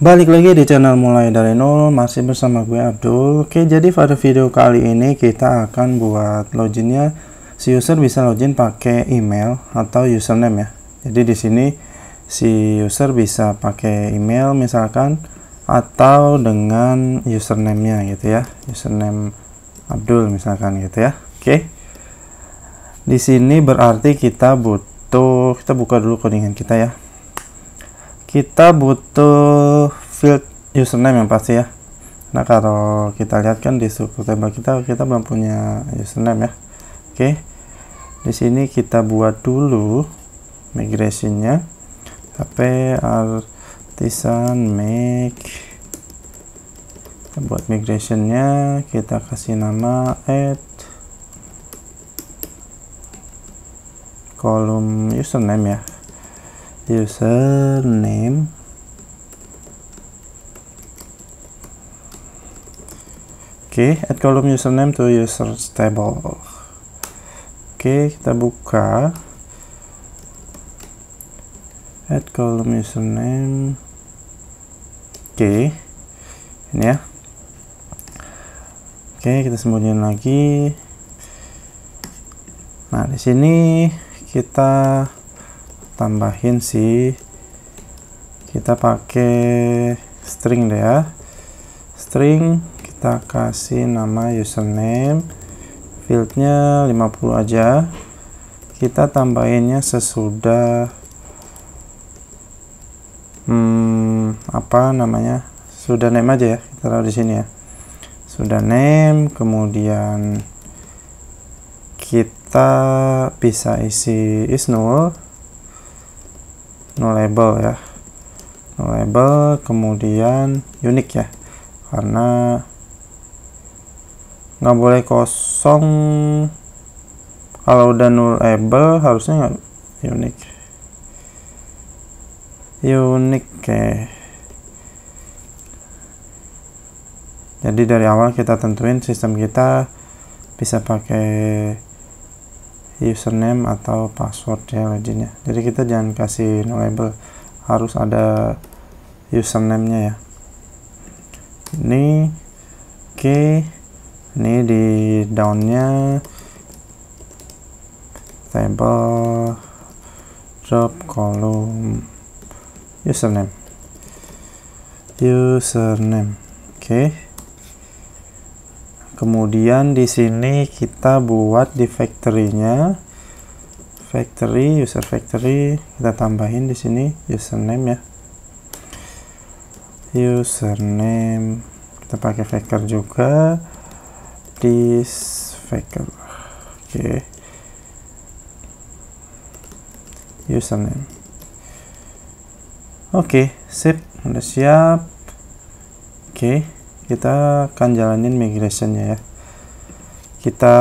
Balik lagi di channel Mulai Dari Nol, masih bersama gue Abdul. Oke, jadi pada video kali ini kita akan buat loginnya. Si user bisa login pakai email atau username ya. Jadi di sini si user bisa pakai email misalkan atau dengan username-nya gitu ya. Username Abdul misalkan gitu ya. Oke. Di sini berarti kita buka dulu codingan kita ya. Kita butuh field username yang pasti ya. Nah, kalau kita lihat kan di struktur table kita belum punya username ya. Oke. Di sini kita buat dulu migration-nya. HP artisan make. Kita buat migration-nya, kita kasih nama add kolom username ya. Username add column username to user table. Kita buka add column username. Ini ya. Kita sembunyiin lagi. Nah, di sini kita tambahin kita pakai string deh ya. String kita kasih nama username, fieldnya 50 aja. Kita tambahinnya sesudah sudah name aja ya, kita taruh di sini ya. Sudah name, kemudian kita bisa isi is null label ya, null label, kemudian unique ya, karena nggak boleh kosong. Kalau udah null label harusnya nggak unique. Jadi dari awal kita tentuin sistem kita bisa pakai username atau password ya loginnya. Jadi kita jangan kasih no label, harus ada username-nya ya. Ini ini di down-nya table drop kolom username. Kemudian di sini kita buat di factory-nya, user factory, kita tambahin di sini username ya. Username kita pakai factor juga, this factor. Username. Sip, udah siap. Kita akan jalanin migration-nya ya. Kita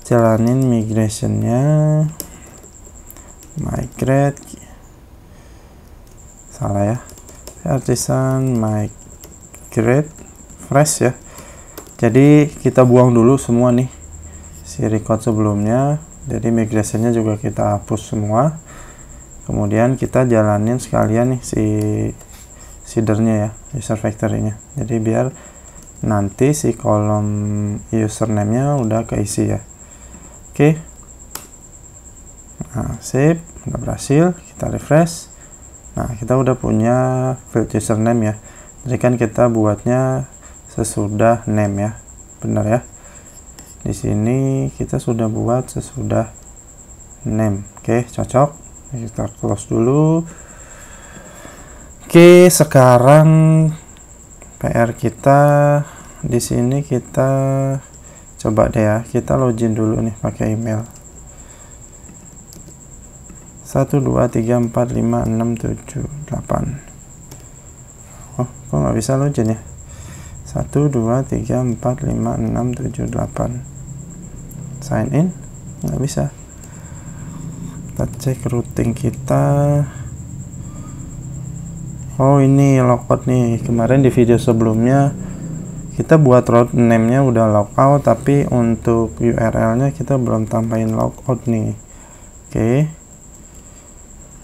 jalanin migration-nya, migrate, salah ya, artisan migrate fresh ya. Jadi kita buang dulu semua nih si record sebelumnya, jadi migration-nya juga kita hapus semua. Kemudian kita jalanin sekalian nih si seedernya ya, user factory-nya. Jadi biar nanti si kolom username-nya udah keisi ya. Nah, sip, udah berhasil. Kita refresh. Nah, kita udah punya field username ya. Jadi kan kita buatnya sesudah name ya, benar ya. Di sini kita sudah buat sesudah name. Cocok. Kita close dulu. Sekarang PR kita di sini, kita coba deh ya, kita login dulu nih pakai email 123456778. kok nggak bisa login ya? 123456778 sign in nggak bisa. Kita cek routing kita. Ini logout nih. Kemarin di video sebelumnya kita buat route name-nya udah logout, tapi untuk URL-nya kita belum tambahin logout nih.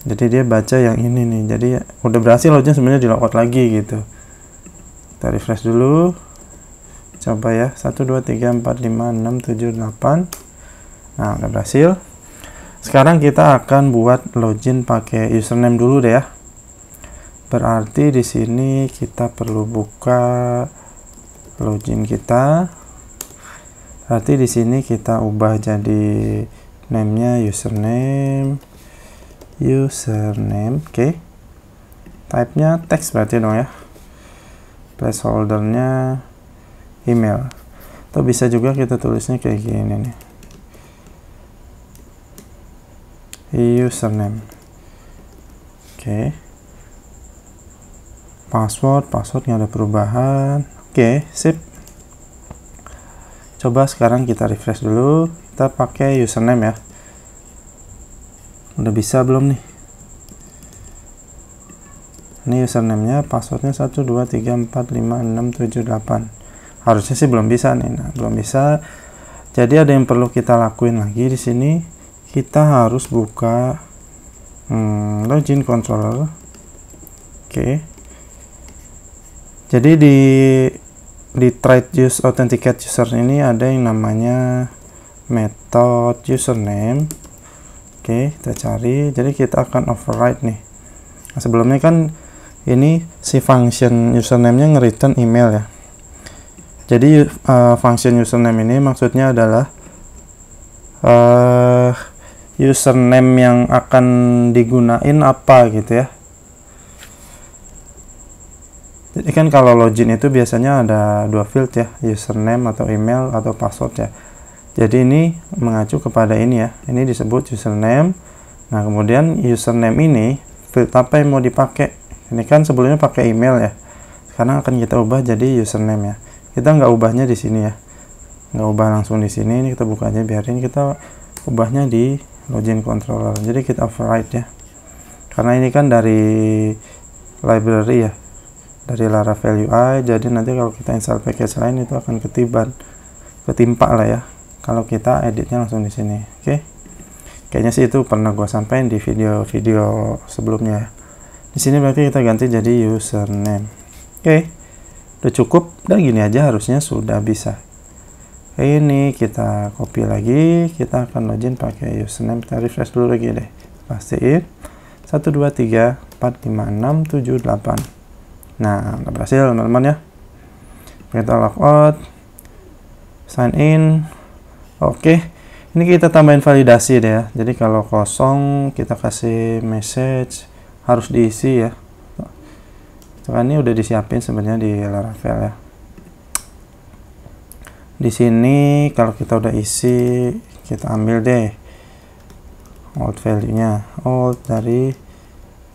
Jadi dia baca yang ini nih. Jadi udah berhasil login, sebenarnya di logout lagi gitu. Kita refresh dulu. Coba ya. 1 2 3 4 5 6 7 8. Nah, udah berhasil. Sekarang kita akan buat login pakai username dulu deh ya. Berarti di sini kita perlu buka login kita. Berarti di sini kita ubah jadi name-nya username, oke. Type-nya teks berarti dong ya. Placeholder-nya email. Atau bisa juga kita tulisnya kayak gini nih. Username. Oke. Password nggak ada perubahan. Oke, sip. Coba sekarang kita refresh dulu. Kita pakai username ya. Udah bisa belum nih? Ini username-nya, passwordnya 1 2 3 4 5 6 7 8. Harusnya sih belum bisa nih. Nah, belum bisa. Jadi ada yang perlu kita lakuin lagi di sini. Kita harus buka login controller. Oke. Jadi di try use authenticate user ini ada yang namanya method username. Oke, kita cari. Jadi kita akan override nih. Nah, sebelumnya kan ini si function username-nya nge-return email ya. Jadi function username ini maksudnya adalah username yang akan digunain apa gitu ya. Jadi kan kalau login itu biasanya ada dua field ya, username atau email atau password ya. Jadi ini mengacu kepada ini ya, ini disebut username. Nah kemudian username ini field apa yang mau dipakai. Ini kan sebelumnya pakai email ya, sekarang akan kita ubah jadi username ya. Kita nggak ubahnya di sini ya, nggak ubah langsung di sini. Ini kita buka aja, biarin kita ubahnya di login controller. Jadi kita override ya, karena ini kan dari library ya, dari Laravel UI. Jadi nanti kalau kita install package lain itu akan ketimpa lah ya kalau kita editnya langsung di sini. Oke. Kayaknya sih itu pernah gua sampaikan di video-video sebelumnya ya. Di sini berarti kita ganti jadi username. Oke. Udah cukup. Dan gini aja harusnya sudah bisa. Ini kita copy lagi, kita akan login pakai username. Kita refresh dulu lagi deh. Pastiin 1 2 3 4 5 6 7 8. Nah, udah berhasil teman-teman ya. Kita logout, sign in. Oke, ini kita tambahin validasi deh ya. Jadi kalau kosong kita kasih message harus diisi ya. Karena ini udah disiapin sebenarnya di Laravel ya. Di sini kalau kita udah isi, kita ambil deh old value-nya, old dari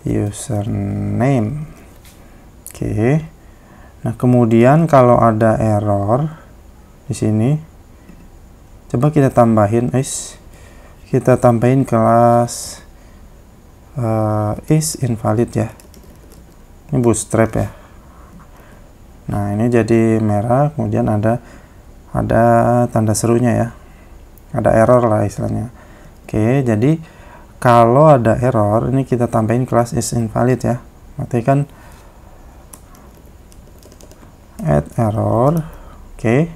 username. Oke. Nah, kemudian kalau ada error di sini, coba kita tambahin kita tambahin kelas is invalid ya. Ini bootstrap ya. Nah, ini jadi merah, kemudian ada tanda serunya ya. Ada error lah istilahnya. Oke, jadi kalau ada error, ini kita tambahin kelas is invalid ya. Berarti kan add error. Oke.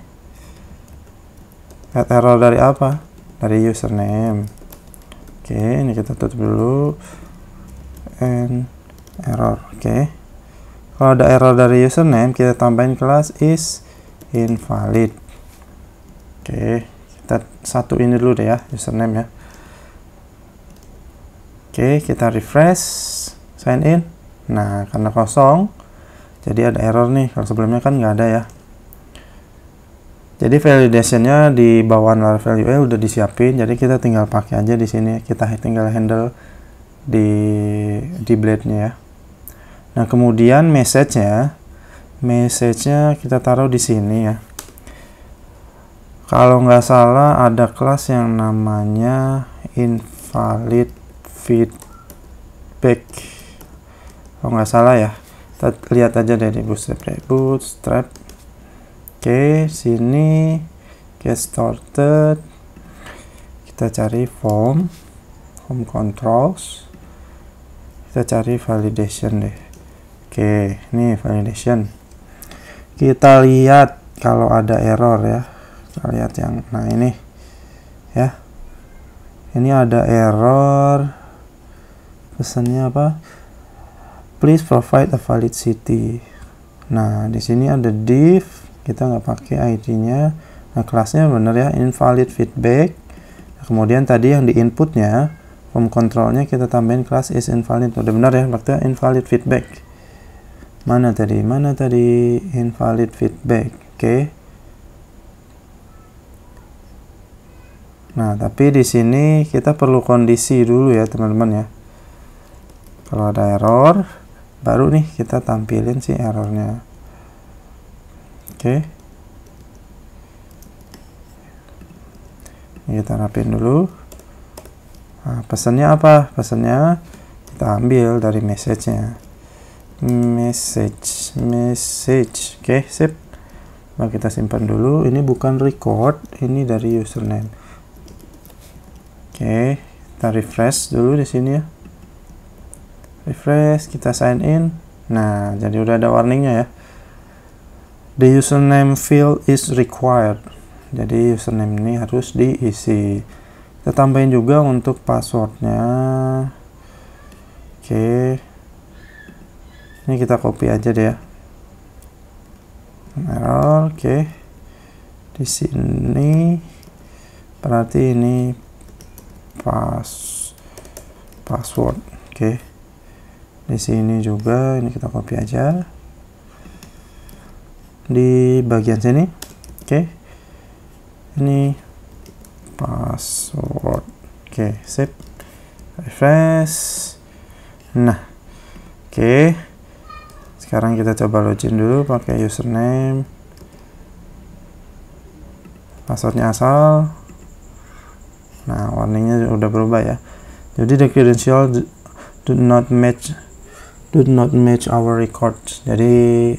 Add error dari apa? Dari username. Oke, ini kita tutup dulu. And error. Oke. Kalau ada error dari username, kita tambahin kelas is invalid. Oke, kita satuin dulu deh ya username ya. Oke, kita refresh, sign in. Nah, karena kosong, jadi ada error nih. Kalau sebelumnya kan nggak ada ya. Jadi validationnya di bawaan Laravel UI udah disiapin. Jadi kita tinggal pakai aja di sini. Kita tinggal handle di blade-nya ya. Nah, kemudian message-nya kita taruh di sini ya. Kalau nggak salah ada kelas yang namanya invalid feedback. Kalau nggak salah ya. Kita lihat aja deh di bootstrap. Oke, sini get started. Kita cari form controls. Kita cari validation deh. Oke, ini validation. Kita lihat kalau ada error ya. Kita lihat yang nah ini ya. Ini ada error. Pesannya apa? Please provide a valid city. Nah, di sini ada div, kita nggak pakai ID-nya. Nah, kelasnya bener ya, invalid feedback. Nah, kemudian tadi yang di inputnya form controlnya kita tambahin kelas is invalid. Udah benar ya, waktu invalid feedback. Mana tadi invalid feedback. Oke. Nah, tapi di sini kita perlu kondisi dulu ya teman-teman ya. Kalau ada error, baru nih kita tampilin si errornya. Oke. Ini kita rapin dulu. Nah, pesannya apa? Pesannya kita ambil dari message-nya. Message. Oke, sip. Nah, kita simpan dulu. Ini bukan record, ini dari username. Oke, kita refresh dulu di sini ya. Refresh, kita sign in. Nah, jadi udah ada warningnya ya. The username field is required. Jadi username ini harus diisi. Kita tambahin juga untuk passwordnya. Oke, ini kita copy aja deh ya. Error. Oke, di sini berarti ini password. Oke, di sini juga ini kita copy aja di bagian sini. Oke, ini password. Oke, sip. Refresh. Nah, oke. Sekarang kita coba login dulu pakai username. Passwordnya asal. Nah, warningnya udah berubah ya. Jadi the credential do not match our records. Jadi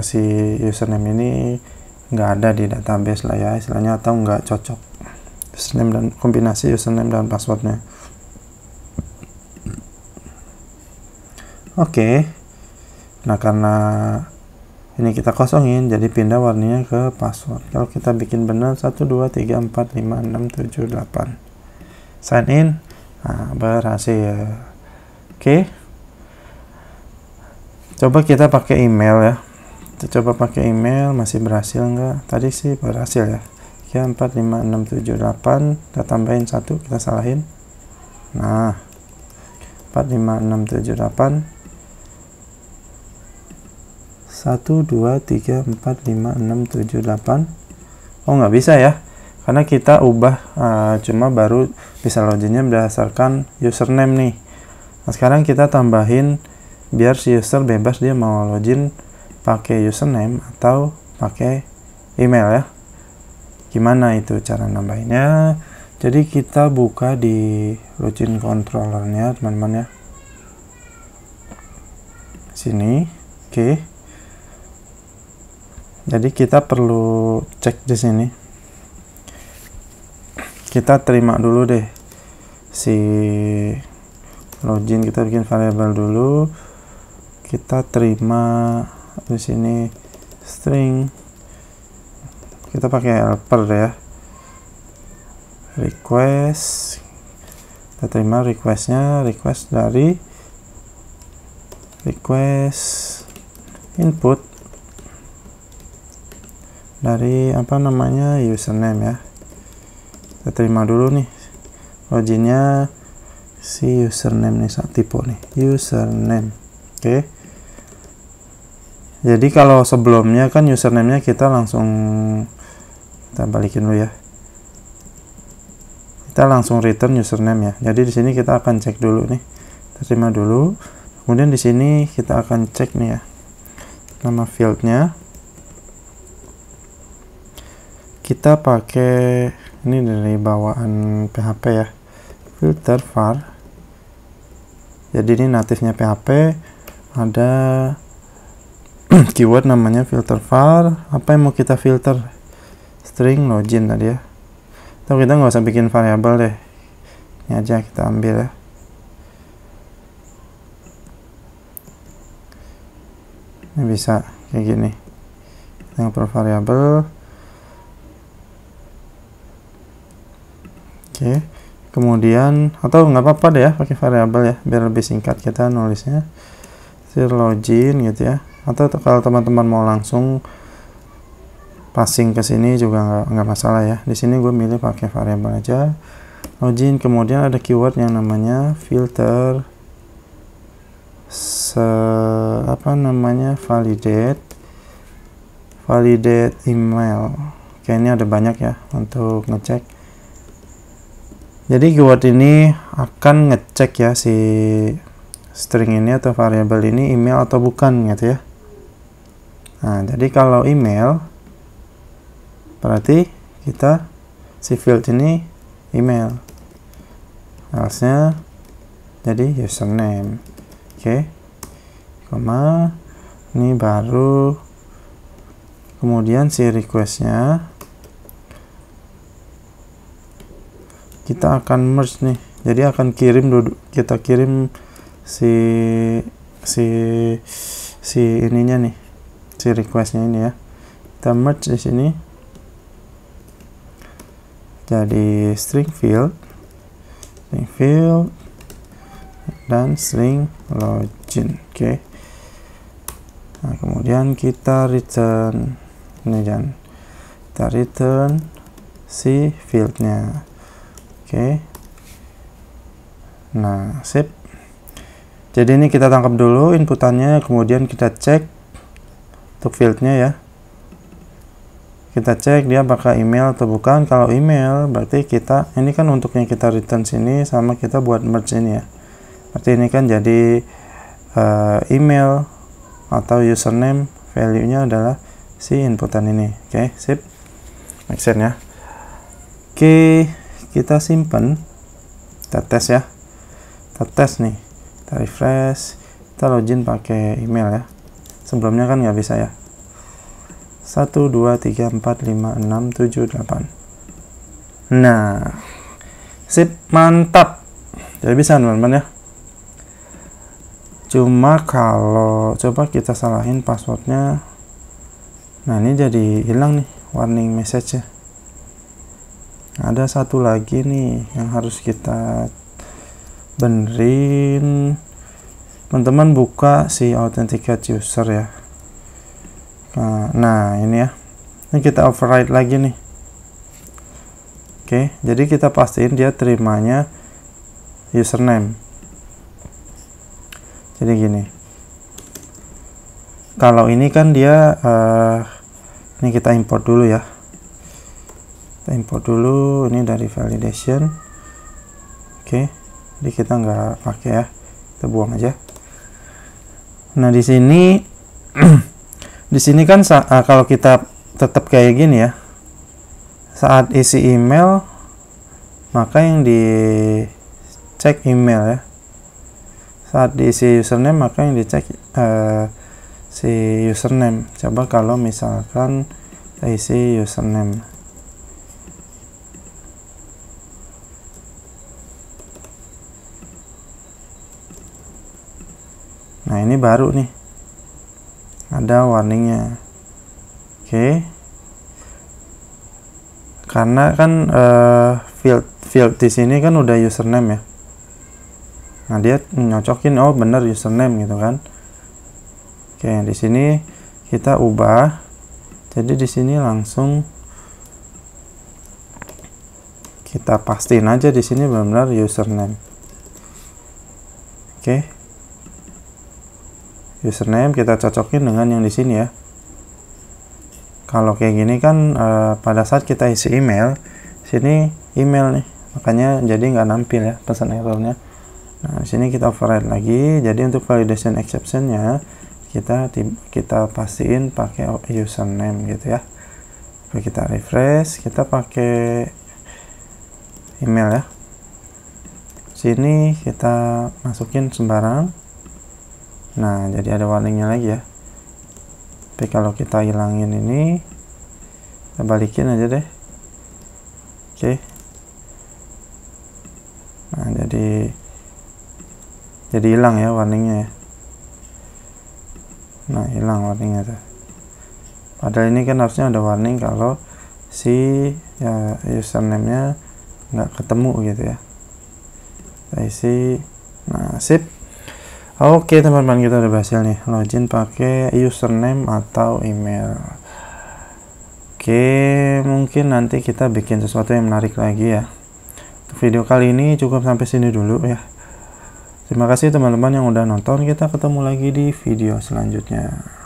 si username ini nggak ada di database lah ya istilahnya, atau nggak cocok username dan kombinasi username dan passwordnya. Oke. Nah, karena ini kita kosongin, jadi pindah warnanya ke password. Kalau kita bikin benar 1 2 3 4 5 6 7 8 sign in. Nah, berhasil. Oke, coba kita pakai email ya. Kita coba pakai email, masih berhasil nggak? Tadi sih berhasil ya. 3 4 5 6 7 8, kita tambahin 1, kita salahin. Nah, 4 5 6 7 8 1 2 3 4 5 6 7 8. Oh, nggak bisa ya, karena kita ubah cuma baru bisa loginnya berdasarkan username nih. Nah, sekarang kita tambahin biar si user bebas dia mau login pakai username atau pakai email ya. Gimana itu cara nambahinnya? Jadi kita buka di login controllernya teman-teman ya. Sini. Oke. Jadi kita perlu cek di sini. Kita terima dulu deh si login, kita bikin variabel dulu. Kita terima di sini string, kita pakai helper ya, request. Kita terima requestnya, request dari request input dari apa namanya username ya. Kita terima dulu nih loginnya si username nih, saat tipe nih username. Oke. Jadi kalau sebelumnya kan username-nya kita langsung, kita balikin dulu ya. Kita langsung return username ya. Jadi di sini kita akan cek dulu nih. Kita terima dulu. Kemudian di sini kita akan cek nih ya. Nama fieldnya. Kita pakai ini dari bawaan PHP ya. Filter var. Jadi ini natifnya PHP, ada keyword namanya filter var. Apa yang mau kita filter? String login tadi ya. Atau kita nggak usah bikin variabel deh, ini aja kita ambil ya. Ini bisa kayak gini, yang per variabel. Oke, kemudian atau nggak apa-apa deh ya pakai variabel ya, biar lebih singkat kita nulisnya. Login gitu ya, atau kalau teman-teman mau langsung passing ke sini juga nggak masalah ya. Di sini gue milih pakai variabel aja. Login, kemudian ada keyword yang namanya filter validate email. Oke, ini ada banyak ya untuk ngecek. Jadi keyword ini akan ngecek ya si string ini atau variabel ini email atau bukan gitu ya. Nah, jadi kalau email berarti kita si field ini email, else-nya jadi username. Oke, koma, ini baru, kemudian si request-nya kita akan merge nih, jadi akan kita kirim si ininya nih, si request-nya ini ya, kita merge di sini jadi string field dan string login. Oke. Nah, kemudian kita return ini, dan kita return si fieldnya. Oke. Nah, sip. Jadi ini kita tangkap dulu inputannya, kemudian kita cek untuk fieldnya ya. Kita cek dia apakah email atau bukan. Kalau email berarti kita, ini kan untuk yang kita return sini sama kita buat merge ini ya. Berarti ini kan jadi email atau username, value-nya adalah si inputan ini. Oke, sip. Make sense ya. Oke, kita simpan, kita tes ya. Kita tes nih, kita refresh, kita login pakai email ya. Sebelumnya kan nggak bisa ya. 1, 2, 3, 4, 5, 6, 7, 8. Nah, sip, mantap. Jadi bisa teman-teman ya. Cuma kalau coba kita salahin passwordnya, nah ini jadi hilang nih warning message-nya. Ada satu lagi nih yang harus kita benerin. Teman-teman buka si authenticate user ya. Nah ini ya, ini kita override lagi nih. Oke, jadi kita pastiin dia terimanya username. Jadi gini, kalau ini kan dia ini kita import dulu ya, kita import dulu ini dari validation. Oke, jadi kita nggak pakai ya, kita buang aja. Nah di sini di sini kan kalau kita tetap kayak gini ya, saat isi email maka yang dicek email ya, saat diisi username maka yang dicek si username. Coba kalau misalkan kita isi username, nah ini baru nih ada warningnya. Oke, karena kan field di sini kan udah username ya. Nah dia nyocokin, oh bener username gitu kan. Oke, di sini kita ubah, jadi di sini langsung kita pastiin aja di sini benar-benar username. Oke, username kita cocokin dengan yang di sini ya. Kalau kayak gini kan pada saat kita isi email, sini email nih, makanya jadi nggak nampil ya pesan errornya. Nah, di sini kita override lagi. Jadi untuk validation exception-nya kita pastiin pakai username gitu ya. Oke, kita refresh, kita pakai email ya. Sini kita masukin sembarang. Nah, jadi ada warningnya lagi ya. Tapi kalau kita hilangin ini, kita balikin aja deh. Oke. Nah, jadi hilang ya warningnya ya. Nah, hilang warningnya tuh. Padahal ini kan harusnya ada warning kalau si username-nya nggak ketemu gitu ya. Kita isi. Nah, sip. Oke teman-teman, kita udah berhasil nih login pakai username atau email. Oke, mungkin nanti kita bikin sesuatu yang menarik lagi ya. Video kali ini cukup sampai sini dulu ya. Terima kasih teman-teman yang udah nonton. Kita ketemu lagi di video selanjutnya.